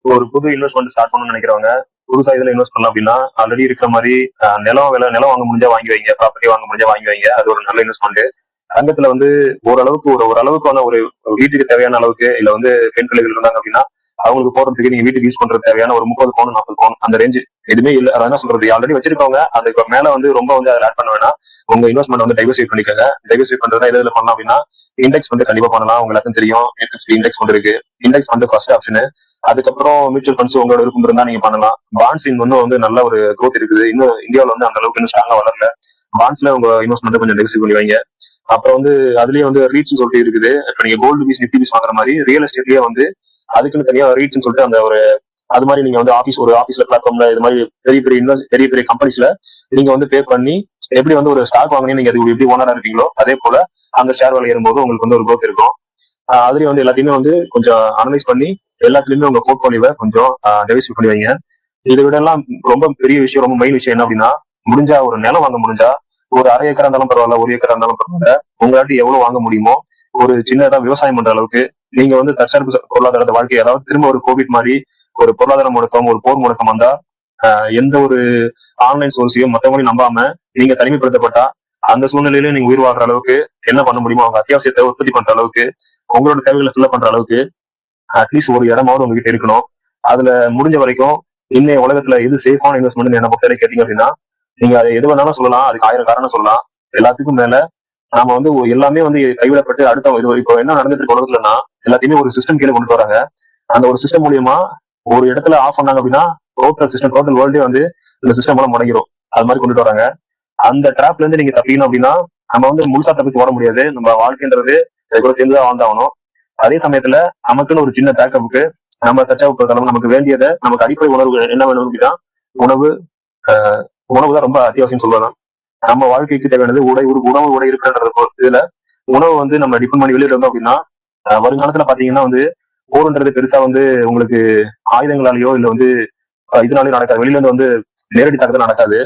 ஒரு புது investment start பண்ணணும்னு நினைக்கிறவங்க புதுசா இதுல இன்வெஸ்ட் பண்ணலாம் அப்படின்னா ஆல்ரெடி இருக்கிற மாதிரி நிலம் வாங்க முடிஞ்சா வாங்கி வைங்க, ப்ராப்பர்ட்டி வாங்க முடிஞ்சா வாங்கி வைங்க. அது ஒரு நல்ல இன்வெஸ்ட்மெண்ட். தங்கத்துல வந்து ஓரளவுக்கு ஓரளவுக்கான ஒரு வீட்டுக்கு தேவையான அளவுக்கு இல்ல வந்து பெண் பிள்ளைகள் இருந்தாங்க அப்படின்னா அவங்களுக்கு போறதுக்கு நீங்க வீட்டுக்கு யூஸ் பண்றது தேவையான ஒரு 30 பவுன் 40 பவுன் அந்த ரேஞ்சு எதுவுமே இல்ல. அதான் என்ன சொல்றது, ஆல்ரெடி வச்சிருக்கவங்க அதுக்கு மேல வந்து ரொம்ப வந்து அதை ஆட் பண்ண வேணாம். உங்க இன்வெஸ்ட்மெண்ட் வந்து டைவர்சிஃபை பண்ணிக்கோங்க. டைவர்சிஃபை பண்றதா எதுல பண்ணலாம் அப்படின்னா இண்டெக்ஸ் வந்து கண்டிப்பா பண்ணலாம். உங்களுக்கு தெரியும் இண்டெக்ஸ் ஃபண்ட் இருக்கு. Index fund first option. அதுக்கப்புறம் மியூச்சுவல் ஃபண்ட்ஸ் உங்களோட விருப்பம் இருந்தா நீங்க பண்ணலாம். பாண்ட்ஸ் இன்னும் வந்து நல்ல ஒரு growth இருக்குது. இன்னும் இந்தியாவில் வந்து அந்த அளவுக்கு இன்னும் ஸ்ட்ராங்கா வளரல. பாண்ட்ஸ்ல உங்க இன்வெஸ்ட்மெண்ட் கொஞ்சம் டைவர்சிஃபை பண்ணி வைங்க. அப்புறம் வந்து அதுலயே வந்து ரீட்ஸ் சொல்லிட்டு இருக்குது. இப்ப நீங்க கோல்டு பீஸ் நிஃப்டி பீஸ் வாங்குற மாதிரி ரியல் எஸ்டேட்லயே வந்து அதுக்குன்னு தனியா ரீட்ஸ் சொல்லிட்டு அந்த ஒரு அது மாதிரி நீங்க வந்து ஒரு ஆபீஸ்ல பிளாட்ஃபார்ம்ல இது மாதிரி பெரிய பெரிய கம்பெனிஸ்ல நீங்க வந்து பே பண்ணி எப்படி வந்து ஒரு ஸ்டாக் வாங்கினீங்க நீங்க அது எப்படி ஓனரா இருக்கீங்களோ அதே போல அந்த ஷேர் விலை ஏறும்போது உங்களுக்கு வந்து ஒரு growth இருக்கும். அதுலயும் வந்து எல்லாத்தையுமே வந்து கொஞ்சம் அனலைஸ் பண்ணி எல்லாத்துலயுமே உங்க போர்ட்போலியோவை கொஞ்சம் டைவர்சிஃபை பண்ணி வைங்க. இதை விட எல்லாம் ரொம்ப பெரிய விஷயம், ரொம்ப மெயின் விஷயம் என்ன அப்படின்னா முடிஞ்சா ஒரு நிலம் வாங்க முடிஞ்சா ஒரு 1/2 ஏக்கரா இருந்தாலும் பரவாயில்ல, 1 ஏக்கரா இருந்தாலும் பரவாயில்ல, உங்களாட்டி எவ்வளவு வாங்க முடியுமோ ஒரு சின்னதா விவசாயம் பண்ற அளவுக்கு நீங்க வந்து தற்சார்பு பொருளாதாரத்தை வாழ்க்கை, அதாவது திரும்ப ஒரு கோவிட் மாதிரி ஒரு பொருளாதார முடக்கம் ஒரு போர் முடக்கம் வந்தா எந்த ஒரு ஆன்லைன் சோர்ஸையும் மற்றவங்களையும் நம்பாம நீங்க தனிமைப்படுத்தப்பட்டா அந்த சூழ்நிலையில நீங்க உயிர் வாழ்ற அளவுக்கு என்ன பண்ண முடியுமோ அவங்க அத்தியாவசியத்தை உற்பத்தி பண்ற அளவுக்கு உங்களோட தேவைகளை ஃபில் பண்ற அளவுக்கு அட்லீஸ்ட் ஒரு இடமாவது உங்ககிட்ட இருக்கணும். அதுல முடிஞ்ச வரைக்கும் இன்னைய உலகத்துல எது சேஃபான இன்வெஸ்ட்மெண்ட் என்ன பொறுத்தவரை கேட்டீங்க அப்படின்னா நீங்க அதை எது வேணாலும் சொல்லலாம், அதுக்கு 1000 காரணம் சொல்லலாம். எல்லாத்துக்கும் மேல நாம வந்து எல்லாமே வந்து கைவிடப்பட்டு அடுத்த இப்போ என்ன நடந்துட்டு இருக்க உலகத்துலன்னா எல்லாத்தையுமே ஒரு சிஸ்டம் கீழே கொண்டு வராங்க. அந்த ஒரு சிஸ்டம் மூலியமா ஒரு இடத்துல ஆஃப் பண்ணாங்க அப்படின்னா டோட்டல் வேர்ல்டே வந்து இந்த சிஸ்டம் மூலம் முடங்கிடும். அது மாதிரி கொண்டுட்டு வராங்க. அந்த டிராப்ல இருந்து நீங்க தப்பிக்கணும் அப்படின்னா நம்ம வந்து முழுசா தப்பிச்சு ஓட முடியாது. நம்ம வாழ்க்கைன்றது இது கூட சேர்ந்துதான் வாழ்ந்தாகணும். அதே சமயத்துல நமக்குன்னு ஒரு சின்ன பேக்கப்புக்கு நம்ம தற்சாப்பு நமக்கு வேண்டியதை நமக்கு அடிப்படை உணர்வு என்ன வேணும் அப்படின்னா உணவு உணவு தான் ரொம்ப அத்தியாவசியம் சொல்லலாம். நம்ம வாழ்க்கைக்கு தேவையானது உணவு உடை இருக்குன்றது இதுல உணவு வந்து நம்ம டிபெண்ட் பண்ணி வெளியிட்டு இருந்தோம் அப்படின்னா வருங்காலத்துல பாத்தீங்கன்னா வந்து போர்ன்றது பெருசா வந்து உங்களுக்கு ஆயுதங்களாலேயோ இல்ல வந்து இதனாலயும் நடக்காது. வெளியில இருந்து வந்து நேரடி தாக்குதல் நடக்காது.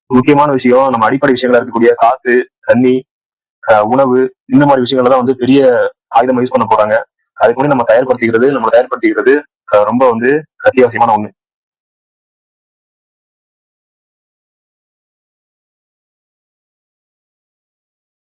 முக்கியமான விஷயம் நம்ம அடிப்படை விஷயங்களா இருக்கக்கூடிய காத்து, தண்ணி, உணவு, இந்த மாதிரி விஷயங்கள்ல தான் வந்து பெரிய ஆயுதம் யூஸ் பண்ண போறாங்க. அதுக்கு முன்னாடி நம்ம தயார்படுத்திக்கிறது ரொம்ப வந்து அத்தியாவசியமான ஒண்ணு.